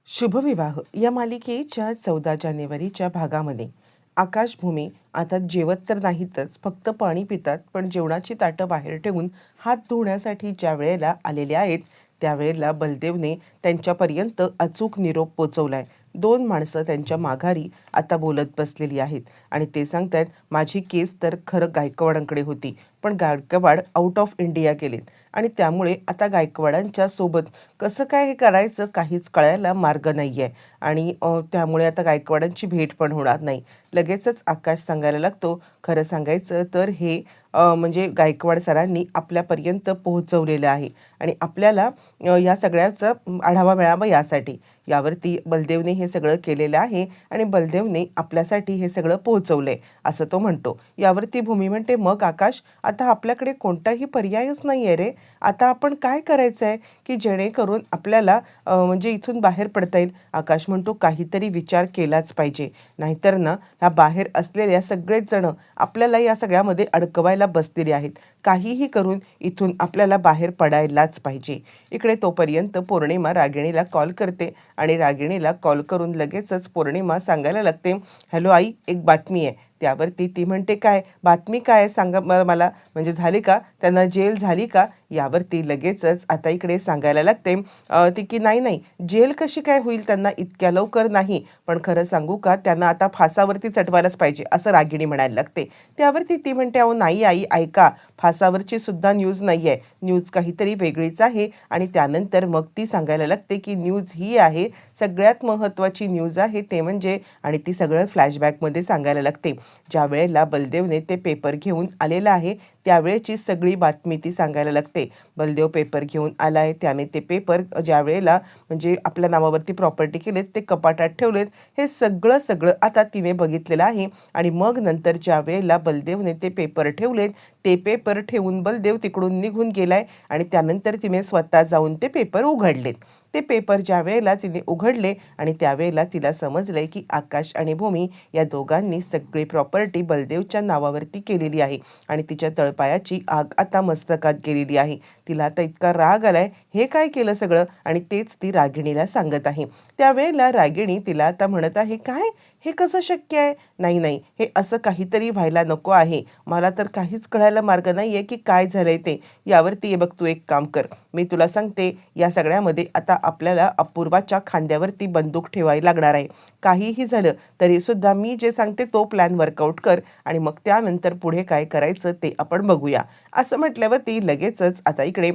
शुभविवाह या मालिकेच्या 14 जानेवारीच्या भागामध्ये आकाश भूमी आता जेवत तर नाहीतच, फक्त पाणी पितात, पण जेवणाची ताटं बाहेर ठेवून हात धुण्यासाठी ज्या वेळेला आलेले आहेत त्यावेळेला बलदेवने त्यांच्यापर्यंत अचूक निरोप पोचवलाय. दोन माणसं त्यांच्या माघारी आता बोलत बसलेली आहेत आणि ते सांगतायत, माझी केस तर खरं गायकवाडांकडे होती, पण गायकवाड आउट ऑफ इंडिया गेलेत आणि त्यामुळे आता गायकवाडांच्या सोबत कसं काय हे करायचं काहीच कळायला मार्ग नाही आहे. आणि त्यामुळे आता गायकवाडांची भेट पण होणार नाही. लगेचच आकाश सांगायला लागतो, खरं सांगायचं तर हे म्हणजे गायकवाड सरांनी आपल्यापर्यंत पोहोचवलेलं आहे आणि आपल्याला या सगळ्याचा आढावा मिळावा यासाठी. यावरती बलदेवने हे सगळं केलेलं आहे आणि बलदेवने आपल्यासाठी हे सगळं पोहोचवलंय असं तो म्हणतो. यावरती भूमी म्हणते, मग आकाश, आता आपल्याकडे कोणताही पर्यायच नाही आहे रे. आता आपण काय करायचं आहे की जेणेकरून आपल्याला म्हणजे इथून बाहेर पडता येईल. आकाश म्हणतो, काहीतरी विचार केलाच पाहिजे, नाहीतर ना ह्या बाहेर असलेल्या सगळेच जण आपल्याला या सगळ्यामध्ये अडकवायला बसलेले आहेत. काहीही करून इथून आपल्याला बाहेर पडायलाच पाहिजे. इकडे तोपर्यंत पौर्णिमा रागिणीला कॉल करते आणि रागिणीला कॉल करून लगेचच पौर्णिमा सांगायला लागते, हॅलो आई, एक बातमी आहे. त्यावरती ती म्हणते, काय बातमी, काय सांगा मला, म्हणजे झाली का, त्यांना जेल झाली का? यावरती लगेचच आता इकडे सांगायला लागते ती की नाही नाही, जेल कशी काय होईल त्यांना इतक्या लवकर नाही, पण खरं सांगू का, त्यांना आता फासावरती चढवायलाच पाहिजे असं रागिणी म्हणायला लागते. त्यावरती ती म्हणते, अहो नाही आई, ऐका, फासावरची सुद्धा न्यूज नाही आहे, न्यूज काहीतरी वेगळीच आहे. आणि त्यानंतर मग ती सांगायला लागते की न्यूज ही आहे, सगळ्यात महत्त्वाची न्यूज आहे ते म्हणजे, आणि ती सगळं फ्लॅशबॅकमध्ये सांगायला लागते. ज्या वेळेला बलदेवने ते पेपर घेऊन आलेला आहे त्यावेळेची सगळी बातमी ती सांगायला लागते. बलदेव पेपर घेऊन आलाय, त्याने ते पेपर ज्या वेळेला म्हणजे आपल्या नावावरती प्रॉपर्टी केलेत ते कपाटात ठेवलेत, हे सगळं सगळं आता तिने बघितलेलं आहे. आणि मग नंतर ज्या वेळेला बलदेवने ते पेपर ठेवलेत, ते पेपर ठेवून बलदेव तिकडून निघून गेलाय आणि त्यानंतर तिने स्वतः जाऊन ते पेपर उघडलेत. ते पेपर ज्या वेळेला तिने उघडले आणि त्यावेळेला तिला समजलंय की आकाश आणि भूमी या दोघांनी सगळी प्रॉपर्टी बलदेवच्या नावावरती केलेली आहे आणि तिच्या तळपायाची आग आता मस्तकात गेलेली आहे. तिला आता इतका राग आलाय, हे काय केलं सगळं, आणि तेच ती रागिणीला सांगत आहे. त्यावेळेला रागिणी तिला आता म्हणत आहे, काय, हे कसं शक्य आहे? नाही नाही, हे असं काहीतरी व्हायला नको आहे. मला तर काहीच कळायला मार्ग नाही आहे की काय झालंय ते. यावरती हे बघ, तू एक काम कर, मी तुला सांगते, या सगळ्यामध्ये आता आपल्याला अपूर्वाच्या खांद्यावरती बंदूक ठेवायला लागणार आहे. काहीही झालं तरीसुद्धा मी जे सांगते तो प्लॅन वर्कआउट कर आणि मग त्यानंतर पुढे काय करायचं ते आपण बघूया. असं म्हटल्यावरती लगेचच आता इकडे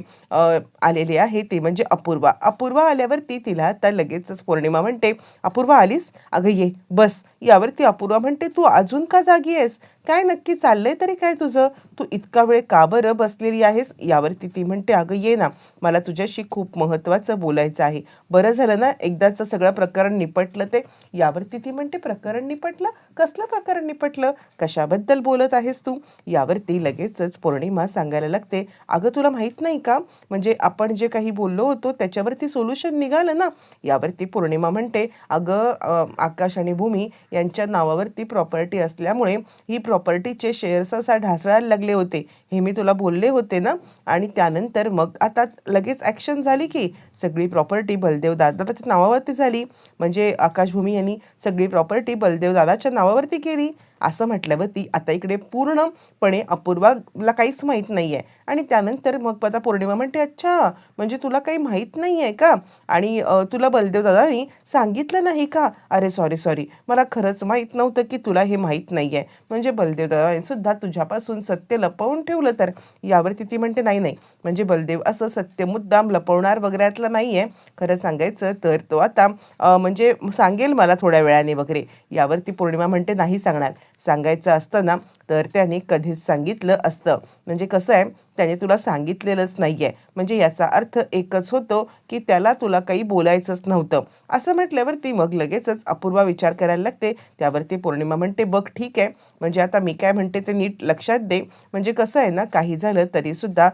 आलेली आहे ती म्हणजे अपूर्वा. अपूर्वा आल्यावरती तिला आता लगेचच पौर्णिमा म्हणते, अपूर्वा आलीस? अगं ये, बस. यावरती अपूर्वा म्हणते, तू अजून का जागी आहेस? काय नक्की चाललंय तरी काय तुझं? तू इतका वेळ का बरं बसलेली आहेस? यावरती ती म्हणते, अगं ये ना, मला तुझ्याशी खूप महत्त्वाचं बोलायचं आहे. बरं झालं ना एकदाचं सगळं प्रकरण निपटलं ते. यावरती ती म्हणते, प्रकरण निपटलं? कसलं प्रकरण निपटलं? कशाबद्दल बोलत आहेस तू? यावरती लगेचच पौर्णिमा सांगायला लागते, अगं तुला माहीत नाही का, म्हणजे आपण जे काही बोललो होतो त्याच्यावरती सोल्युशन निघालं ना. यावरती पौर्णिमा म्हणते, अगं आकाश आणि भूमी यांच्या नावावरती प्रॉपर्टी असल्यामुळे ही प्रॉपर्टीचे शेअर्स असा ढासळायला लागले होते, हे मी तुला बोलले होते ना. आणि त्यानंतर मग आता लगेच ॲक्शन झाली की सगळी प्रॉपर्टी बलदेव दादाच्या नावावरती झाली. म्हणजे आकाश भूमी यांनी सगळी प्रॉपर्टी बलदेव दादाच्या नावावरती केली. असं म्हटल्यावरती आता इकडे पूर्णपणे अपूर्वाला काहीच माहीत नाही आहे. आणि त्यानंतर मग आता पौर्णिमा म्हणते, अच्छा, म्हणजे तुला काही माहीत नाही आहे का? आणि तुला बलदेव दादानी सांगितलं नाही का? अरे सॉरी सॉरी, मला खरंच माहीत नव्हतं की तुला हे माहीत नाही आहे. म्हणजे बलदेव दादाने सुद्धा तुझ्यापासून सत्य लपवून ठेवलं तर? यावरती ती म्हणते, नाही नाही, म्हणजे बलदेव असं सत्य मुद्दाम लपवणार वगैरेतलं नाही आहे. खरं सांगायचं तर तो आता म्हणजे सांगेल मला थोड्या वेळाने वगैरे. यावरती पौर्णिमा म्हणते, नाही सांगणार. सांगायचं असतं ना तर त्याने कधीच सांगितलं असतं. म्हणजे कसं आहे, त्याने तुला सांगितलेलंच नाही आहे, म्हणजे याचा अर्थ एकच होतो की त्याला तुला काही बोलायचंच नव्हतं. असं म्हटल्यावरती मग लगेचच अपूर्वा विचार करायला लागते. त्यावरती पौर्णिमा म्हणते, बघ ठीक आहे, म्हणजे आता मी काय म्हणते ते नीट लक्षात दे. म्हणजे कसं आहे ना, काही झालं तरीसुद्धा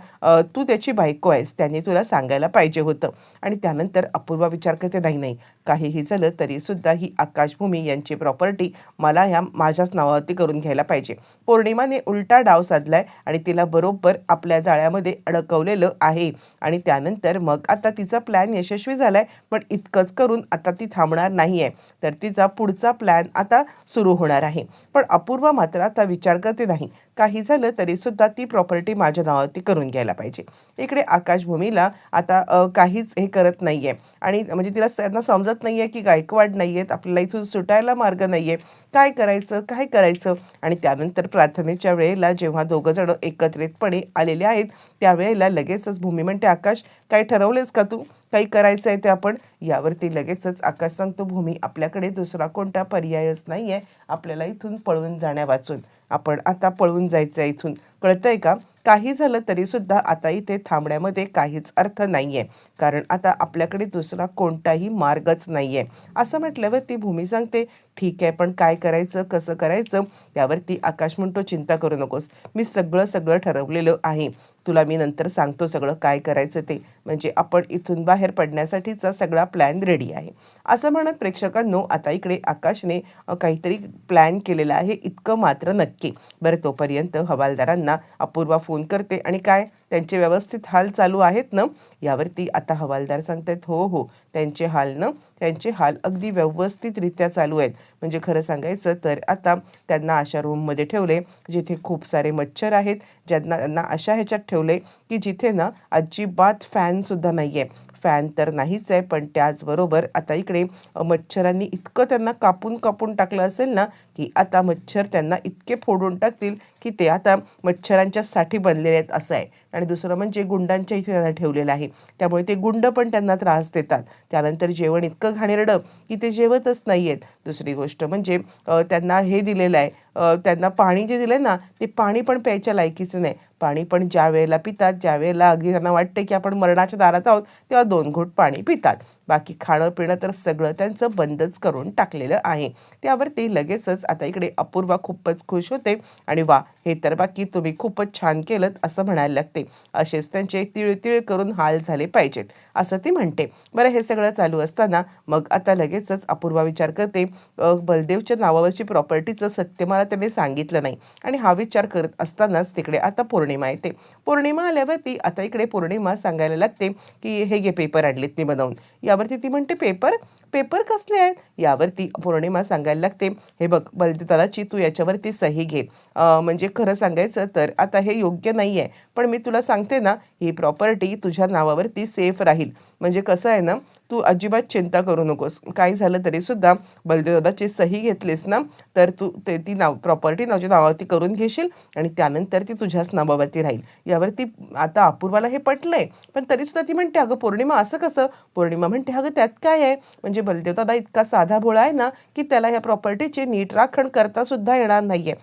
तू त्याची बायको आहेस, त्याने तुला सांगायला पाहिजे होतं. आणि त्यानंतर अपूर्वा विचार करते, नाही नाही, काहीही झालं तरी सुद्धा ही आकाशभूमी यांची प्रॉपर्टी मला ह्या माझ्याच नावावरती करून घ्यायला पाहिजे. पौर्णिमाने उलटा डाव साधलाय आणि तिला बरोबर आपल्या जाळ्यामध्ये अडकवलेलं आहे. आणि त्यानंतर मग आता तिचा प्लॅन यशस्वी झालाय, पण इतकंच करून आता ती थांबणार नाहीये. तर तिचा पुढचा प्लॅन आता सुरू होणार आहे. पण अपूर्वा मात्र आता विचार करते नाही, काही झालं तरी सुद्धा ती प्रॉपर्टी माझ्या नावावरती करून घ्यायला पाहिजे. इकडे आकाशभूमीला आता काहीच हे करत नाहीये आणि म्हणजे तिला त्यांना समजत नाहीये की गायकवाड नाहीयेत, आपल्याला इथून सुटायला मार्ग नाहीये. काय करायचं, काय करायचं? आणि त्यानंतर प्रार्थनेच्या वेळेला जेव्हा दोघं जण एकत्रितपणे आलेले आहेत, त्यावेळेला लगेचच भूमी म्हणते, आकाश काही ठरवलेस का तू? काही करायचं आहे ते आपण? यावरती लगेचच आकाश सांगतो, भूमी आपल्याकडे दुसरा कोणता पर्यायच नाहीये आपल्याला इथून पळून जाण्या वाचून. आपण आता पळून जायचं आहे इथून, कळतंय का? काही झालं तरी सुद्धा आता इथे थांबण्यामध्ये काहीच अर्थ नाहीये, कारण आता आपल्याकडे दुसरा कोणताही मार्गच नाहीये. असं म्हटल्यावरती भूमी सांगते, ठीक आहे, पण काय करायचं, कसं करायचं? त्यावरती आकाश म्हणतो, चिंता करू नकोस, मी सगळं सगळं ठरवलेलं आहे. तुला मी नंतर सांगतो सगळं काय करायचं ते. म्हणजे आपण इथून बाहेर पडण्यासाठीचा सगळा प्लॅन रेडी आहे. असं म्हणत प्रेक्षकांनो, आता इकडे आकाशने काहीतरी प्लॅन केलेला आहे इतकं मात्र नक्की. बरं, तोपर्यंत हवालदारांना अपूर्वा फोन करते आणि काय त्यांचे व्यवस्थित हाल चालू आहेत ना? यावरती आता हवालदार सांगतायत, हो हो, त्यांचे हाल अगदी व्यवस्थितरित्या चालू आहेत. म्हणजे खरं सांगायचं तर आता त्यांना अशा रूममध्ये ठेवले जिथे खूप सारे मच्छर आहेत, त्यांना अशा ह्याच्यात ठेवले की जिथे ना अजिबात फॅनसुद्धा नाही आहे. फॅन तर नाहीच आहे, पण त्याचबरोबर आता इकडे मच्छरांनी इतकं त्यांना कापून कापून टाकलं असेल ना, की आता मच्छर त्यांना इतके फोडून टाकतील की ते आता मच्छरांच्या साठी बनलेले आहेत असं आहे. आणि दुसरं म्हणजे गुंडांच्या इथे त्यांना ठेवलेलं आहे, त्यामुळे ते गुंड पण त्यांना त्रास देतात. त्यानंतर जेवण इतकं घाणेरडं की ते जेवतच नाही आहेत. दुसरी गोष्ट म्हणजे त्यांना हे दिलेलं आहे, त्यांना पाणी जे दिलं ना, ते पाणी पण प्यायच्या लायकीचं नाही. पाणी पण ज्या वेळेला पितात, ज्या वेळेला अगदी त्यांना वाटते की आपण मरणाच्या दारात आहोत, तेव्हा 2 घोट पाणी पितात. बाकी खाणं पिणं तर सगळं त्यांचं बंदच करून टाकलेलं आहे. त्यावरती लगेचच आता इकडे अपूर्वा खूपच खुश होते आणि वा, हे तर बाकी तुम्ही खूपच छान केलं असं म्हणायला लागते. असेच त्यांचे तिळतिळ करून हाल झाले पाहिजेत असं ती म्हणते. बरं, हे सगळं चालू असताना मग आता लगेचच अपूर्वा विचार करते, बलदेवच्या नावावरची प्रॉपर्टीचं सत्य मला त्याने सांगितलं नाही. आणि हा विचार करत असतानाच तिकडे आता पौर्णिमा येते. पौर्णिमा आल्यावरती आता इकडे पौर्णिमा सांगायला लागते की हे घे पेपर आणलेत मी बनवून. यावरती ती म्हणते, पेपर पेपर कसले आहेत? यावरती पौर्णिमा सांगायला लागते, हे बघ बलदेवदादाची तू याच्यावरती सही घे. म्हणजे खरं सांगायचं तर आता हे योग्य नाही आहे, पण मी तुला सांगते ना, ही प्रॉपर्टी तुझ्या नावावरती सेफ राहील. म्हणजे कसं आहे ना, तू अजिबात चिंता करू नकोस. काय झालं तरी सुद्धा बलदेवदादाची सही घेतलीस ना, तर तू ती प्रॉपर्टी तुझ्या नावावरती करून घेशील आणि त्यानंतर ती तुझ्याच नावावरती राहील. यावरती आता अपूर्वाला हे पटलंय, पण तरीसुद्धा ती म्हणते, अगं पौर्णिमा असं कसं? पौर्णिमा म्हणते, अगं त्यात काय आहे? म्हणजे बलदेवदादा इतका साधा भोळा आहे ना, की त्याला ह्या प्रॉपर्टीची नीट राखण करता सुद्धा येणार नाहीये.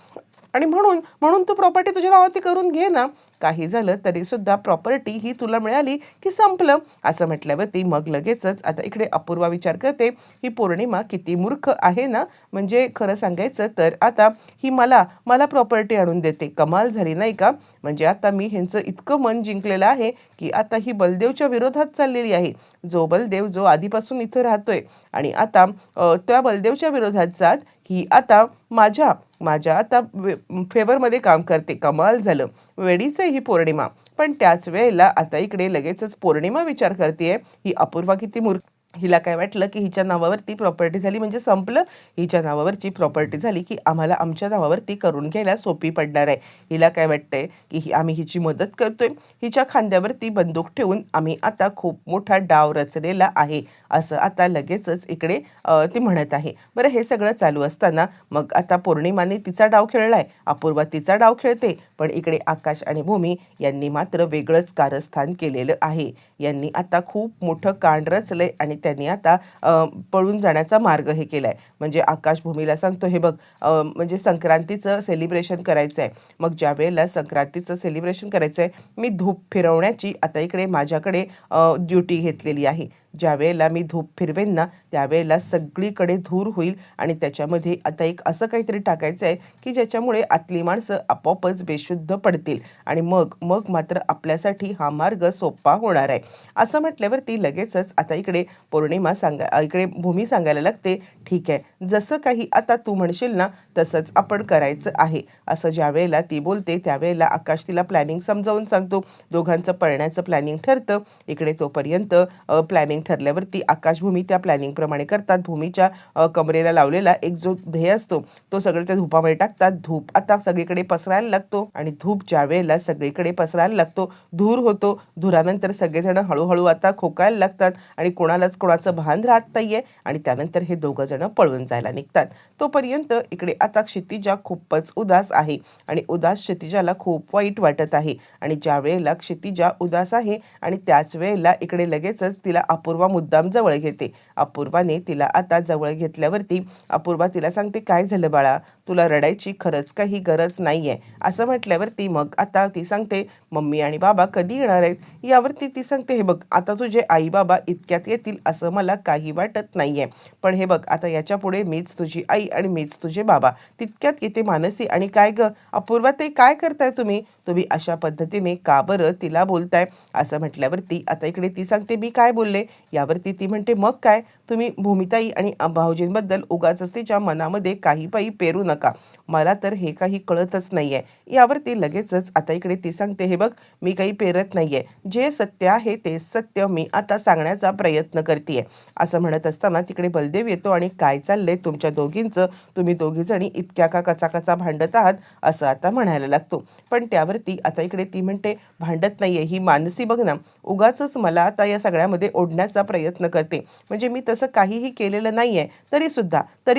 आणि म्हणून म्हणून तू प्रॉपर्टी तुझ्या नावावरती करून घे ना. काही झालं तरी सुद्धा प्रॉपर्टी ही तुला मिळाली की संपलं. असं म्हटल्यावरती मग लगेचच आता इकडे अपूर्वा विचार करते, ही पौर्णिमा किती मूर्ख आहे ना. म्हणजे खरं सांगायचं तर आता ही मला प्रॉपर्टी आणून देते, कमाल झाली नाही का? म्हणजे आता मी ह्यांचं इतकं मन जिंकलेलं आहे की आता ही बलदेवच्या विरोधात चाललेली आहे. जो बलदेव जो आधीपासून इथं राहतोय आणि आता त्या बलदेवच्या विरोधात जात ही आता माझ्या आता फेवरमध्ये काम करते. कमाल झालं, वेडीच आहे ही पौर्णिमा. पण त्याच वेळेला आता इकडे लगेचच पौर्णिमा विचार करते, ही अपूर्वा किती मूर्ख. हिला काय वाटलं की हिच्या नावावरती प्रॉपर्टी झाली म्हणजे संपलं. हिच्या नावावरची प्रॉपर्टी झाली की आम्हाला आमच्या नावावरती करून घ्यायला सोपी पडणार आहे. हिला काय वाटतंय की आम्ही हिची मदत करतोय, हिच्या खांद्यावरती बंदूक ठेवून आम्ही आता खूप मोठा डाव रचलेला आहे, असं आता लगेचच इकडे ती म्हणत आहे. बरं, हे सगळं चालू असताना मग आता पौर्णिमाने तिचा डाव खेळलाय, अपूर्वा तिचा डाव खेळते. पण इकडे आकाश आणि भूमी यांनी मात्र वेगळंच कारस्थान केलेलं आहे. यांनी आता खूप मोठं कांड रचलंय आणि त्यांनी आता पळून जाण्याचा मार्ग हे केलाय. म्हणजे आकाश भूमीला सांगतो, हे बघ म्हणजे संक्रांतीचं सेलिब्रेशन करायचं आहे. मग ज्या वेळेला संक्रांतीचं सेलिब्रेशन करायचं आहे, मी धूप फिरवण्याची आता इकडे माझ्याकडे ड्युटी घेतलेली आहे. ज्या वेळेला मी धूप फिरवेन ना त्यावेळेला सगळीकडे धूर होईल आणि त्याच्यामध्ये आता एक असं काहीतरी टाकायचं आहे की ज्याच्यामुळे आतली माणसं आपोआपच बेशुद्ध पडतील आणि मग मग मात्र आपल्यासाठी हा मार्ग सोपा होणार आहे. असं म्हटल्यावरती लगेचच आता इकडे इकडे भूमी सांगायला लागते, ठीक आहे, जसं काही आता तू म्हणशील ना तसंच आपण करायचं आहे. असं ज्या वेळेला ती बोलते त्यावेळेला आकाश तिला प्लॅनिंग समजावून सांगतो. दोघांचं पळण्याचं प्लॅनिंग ठरतं. इकडे तोपर्यंत प्लॅनिंग ठरल्यावरती आकाश भूमी त्या प्लॅनिंगप्रमाणे करतात. भूमीच्या कमरेला लावलेला एक जो ध्येय असतो तो सगळं त्या धुपामध्ये टाकतात. धूप आता सगळीकडे पसरायला लागतो आणि धूप ज्या वेळेला सगळीकडे पसरायला लागतो धूर होतो. धुरानंतर सगळेजण हळूहळू आता खोकायला लागतात आणि कोणालाच कोणाचं भान राहत नाहीये आणि त्यानंतर हे दोघं जण पळून जायला निघतात. तोपर्यंत इकडे आता क्षितिजा खूपच उदास आहे आणि उदास क्षितिजाला खूप वाईट वाटत आहे आणि ज्या वेळेला क्षितिजा उदास आहे आणि त्याच वेळेला इकडे लगेचच तिला अपूर्वा मुद्दाम जवळ घेते. अपूर्वाने तिला आता जवळ घेतल्यावरती अपूर्वा तिला सांगते, काय झालं बाळा, तुला रडायची खरंच काही गरज नाहीये. असं म्हटल्यावरती मग आता ती सांगते, मम्मी आणि बाबा कधी येणार आहेत. यावरती ती सांगते, हे बघ आता तुझे आई बाबा इतक्यात येतील असं मला काही वाटत नाहीये, पण हे बघ आता याच्या पुढे मीच तुझी आई आणि मीच तुझे बाबा. तितक्यात येते मानसी आणि काय ग अपूर्वा, ते काय करताय तुम्ही तुम्ही अशा पद्धतीने का बरं तिला बोलताय. असं म्हटल्यावरती आता इकडे ती सांगते, मी काय बोलले. यावरती ती म्हणते, मग काय, तुम्ही भूमिताई आणि भाऊजींबद्दल उगाचच तिच्या मनामध्ये काही पायी पेरू नका. मला तर हे काही कळतच नाहीये. यावरती लगेचच आता इकडे ती सांगते, हे बघ मी काही पेरत नाहीये, जे सत्य आहे ते सत्य मी आता सांगण्याचा प्रयत्न करतेय. असं म्हणत असताना तिकडे बलदेव येतो आणि काय चाललंय तुमच्या दोघींचं, तुम्ही दोघी जणी इतक्या का कचाकचा भांडत आहात असं आता म्हणायला लागतो. पण त्यावरती आता इकडे ती म्हणते, भांडत नाहीये, ही मानसी बघ ना उगाचच मला आता या सगळ्यामध्ये ओढण्याचा प्रयत्न करते. म्हणजे मी तसं काहीही केलेलं नाहीये तरी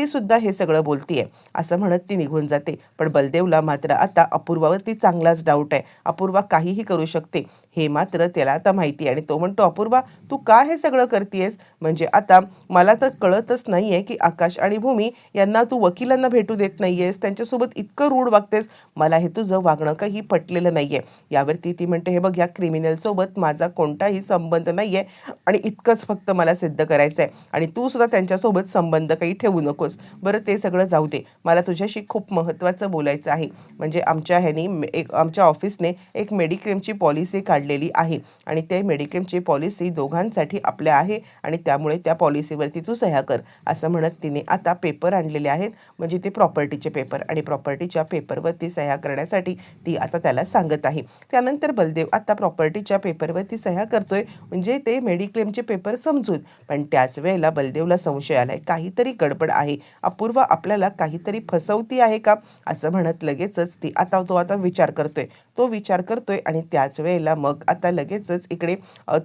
सुद्धा हे सगळं बोलतीये. असं म्हणत ती निघून जाते. पण बलदेवला मात्र आता अपूर्वावरती चांगलाच डाऊट आहे. अपूर्वा काहीही करू शकते हे मात्र त्याला आता माहिती आहे आणि तो म्हणतो, अपूर्वा तू का हे सगळं करतेयस. म्हणजे आता मला तर कळतच नाहीये की आकाश आणि भूमी यांना तू वकिलांना भेटू देत नाहीयेस, त्यांच्यासोबत इतकं रूढ वागतेस. मला हे तुझं वागणं काही पटलेलं नाहीये. यावरती ती म्हणते, हे बघ या क्रिमिनल सोबत माझा कोणताही संबंध नाहीये आणि इतकंच फक्त मला सिद्ध करायचंय आणि तू सुद्धा त्यांच्यासोबत संबंध काही ठेवू नकोस. बरं ते सगळं जाऊ दे, मला तुझ्याशी खूप महत्त्वाचं बोलायचं आहे. म्हणजे आमच्या ऑफिसने एक मेडिक्लेमची पॉलिसी काढलेली आहे आणि ते मेडिक्लेमची पॉलिसी दोघांसाठी आपल्या आहे आणि त्यामुळे त्या पॉलिसीवरती तू सह्या कर. असं म्हणत तिने आता पेपर आणलेले आहेत, म्हणजे ते प्रॉपर्टीचे पेपर आणि प्रॉपर्टीच्या पेपरवरती सह्या करण्यासाठी ती आता त्याला सांगत आहे. त्यानंतर बलदेव आता प्रॉपर्टीच्या पेपरवरती सह्या करतोय, म्हणजे ते मेडिक्लेमचे पेपर समजून. पण त्याच वेळेला बलदेवला संशय आलाय, काहीतरी गडबड आहे, अपूर्वा आपल्याला काहीतरी फसवती आहे का. असं म्हणत लगेचच तो आता विचार करतोय आणि त्याच वेळेला मग आता लगेचच इकडे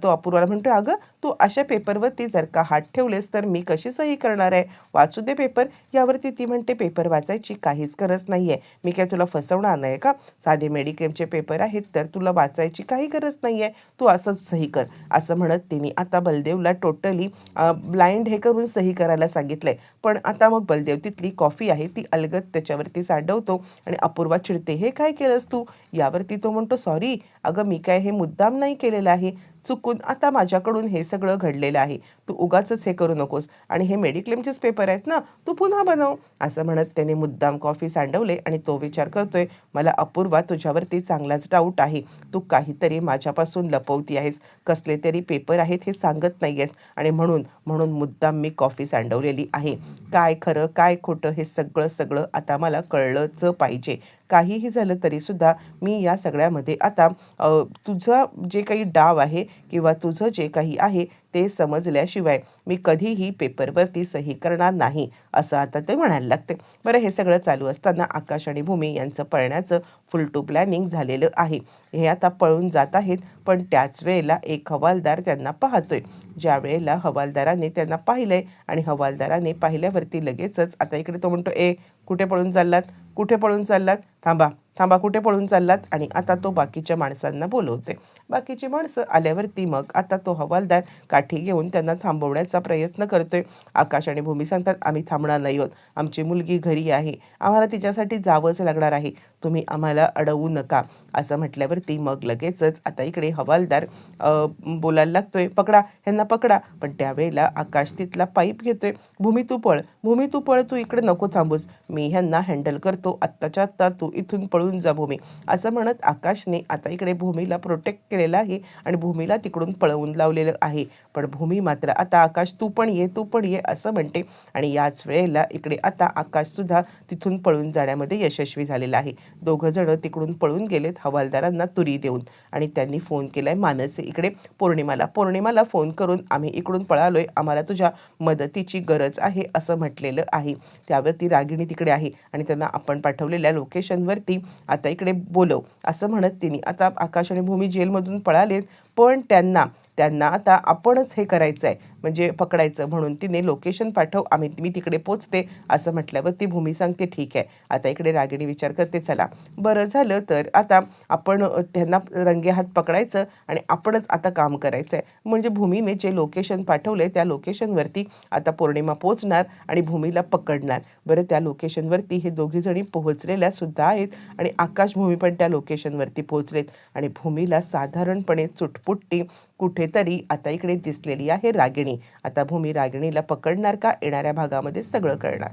तो अपूर्वाला म्हणतोय, अगं तू अशा पेपरवरती जर का हात ठेवलेस तर मी कशी सही करणार आहे, वाचू दे पेपर. यावरती ती म्हणते, पेपर वाचायची काहीच गरज नाहीये, मी काय तुला फसवणार नाही का, साधे मेडिक्लेमचे पेपर आहेत तर तुला वाचायची काही गरज नाहीये, तू असंच सही कर. असं म्हणत तिने आता बलदेवला टोटली ब्लाइंड हे करून सही करायला सांगितलंय. पण आता मग बलदेव तिथली कॉफी आहे ती अलगद त्याच्यावरती सांडवतो आणि अपूर्वा चिडते, हे काय केलंस तू. यावरती तो म्हणतो, सॉरी अगं मी काय हे मुद्दाम नाही केलेलं आहे, चुकून आता माझ्याकडून हे सगळं घडलेलं आहे, तू उगाचच हे करू नकोस आणि हे मेडिक्लेमचेच पेपर आहेत ना, तू पुन्हा बनव. असं म्हणत त्याने मुद्दाम कॉफी सांडवले आणि तो विचार करतोय, मला अपूर्वा तुझ्यावरती चांगलाच डाऊट आहे, तू काहीतरी माझ्यापासून लपवती आहेस, कसले तरी पेपर आहेत हे सांगत नाहीयेस आणि म्हणून म्हणून मुद्दाम मी कॉफी सांडवलेली आहे. काय खरं काय खोटं हे सगळं आता मला कळलंच पाहिजे. काहीही झालं तरी सुद्धा मी या सगळ्यामध्ये आता तुझं जे काही डाव आहे किंवा तुझं जे काही आहे ते समजल्याशिवाय मी कधीही पेपरवरती सही करणार नाही. असं आता ते म्हणायला लागते. बरं हे सगळं चालू असताना आकाश आणि भूमी यांचं पळण्याचं फुल टू प्लॅनिंग झालेलं आहे. हे आता पळून जात आहेत, पण त्याच वेळेला एक हवालदार त्यांना पाहतोय. ज्या वेळेला हवालदाराने त्यांना पाहिलंय आणि हवालदाराने पाहिल्यावरती लगेचच आता इकडे तो म्हणतो, कुठे पळून चाललात, कुठे पळून चाललात, थांबा थांबा कुठे पळून चाललात? आणि आता तो बाकीच्या माणसांना बोलवते. बाकीची माणसं आल्यावरती मग आता तो हवालदार काठी घेऊन त्यांना थांबवण्याचा प्रयत्न करतोय. आकाश आणि भूमी सांगतात, आम्ही थांबणार नाही आहोत. आमची मुलगी घरी आहे. आम्हाला तिच्यासाठी जावंच लागणार आहे. तुम्ही आम्हाला अडवू नका. असं म्हटल्यावरती मग लगेचच आता इकडे हवालदार बोलायला लागतोय, पकडा ह्यांना पकडा. पण त्यावेळेला आकाश तिथला पाईप घेतोय. भूमी तू पळ, भूमी तू पळ, तू इकडे नको थांबूस. मी ह्यांना हँडल करतो. आत्ताच्या आत्ता तू इथून पळून जा भूमी. असं म्हणत आकाशने आता इकडे भूमीला प्रोटेक्ट केलेलं आहे आणि भूमीला तिकडून पळवून लावलेलं आहे. पण भूमी मात्र आता आकाश तू पण ये, तू पण ये असं म्हणते. आणि याच वेळेला इकडे आता आकाश सुद्धा तिथून पळून जाण्यामध्ये यशस्वी झालेला आहे. दोघं जण तिकडून पळून गेलेत हवालदारांना तुरी देऊन. आणि त्यांनी फोन केलाय मानसी इकडे पौर्णिमाला फोन करून आम्ही इकडून पळालोय, आम्हाला तुझ्या मदतीची गरज आहे असं म्हटलेलं आहे. त्यावरती रागिणी तिकडे आहे आणि त्यांना आपण पाठवलेल्या लोकेशनवरती आता इकडे बोलव असं म्हणत तिने आता आकाश आणि भूमी जेलमधून पळालेत. पण त्यांना आता आपणच हे करायचं आहे, म्हणजे पकडायचं. म्हणून तिने लोकेशन पाठव, मी तिकडे पोचते असं म्हटल्यावर ती भूमी सांगते ठीक आहे. आता इकडे रागिणी विचार करते, चला बरं झालं तर आता आपण त्यांना रंगेहात पकडायचं आणि आपणच आता काम करायचं आहे. म्हणजे भूमीने जे लोकेशन पाठवले त्या लोकेशनवरती आता पौर्णिमा पोचणार आणि भूमीला पकडणार. बरं त्या लोकेशनवरती हे दोघी जणी पोहोचलेल्या सुद्धा आहेत आणि आकाश भूमी पण त्या लोकेशनवरती पोहोचलेत. आणि भूमीला साधारणपणे चुटपुट्टी कुठेतरी आता इकडे दिसलेली आहे रागिणी. आता भूमी रागिणीला पकडणार का? येणाऱ्या भागामध्ये सगळं कळणार.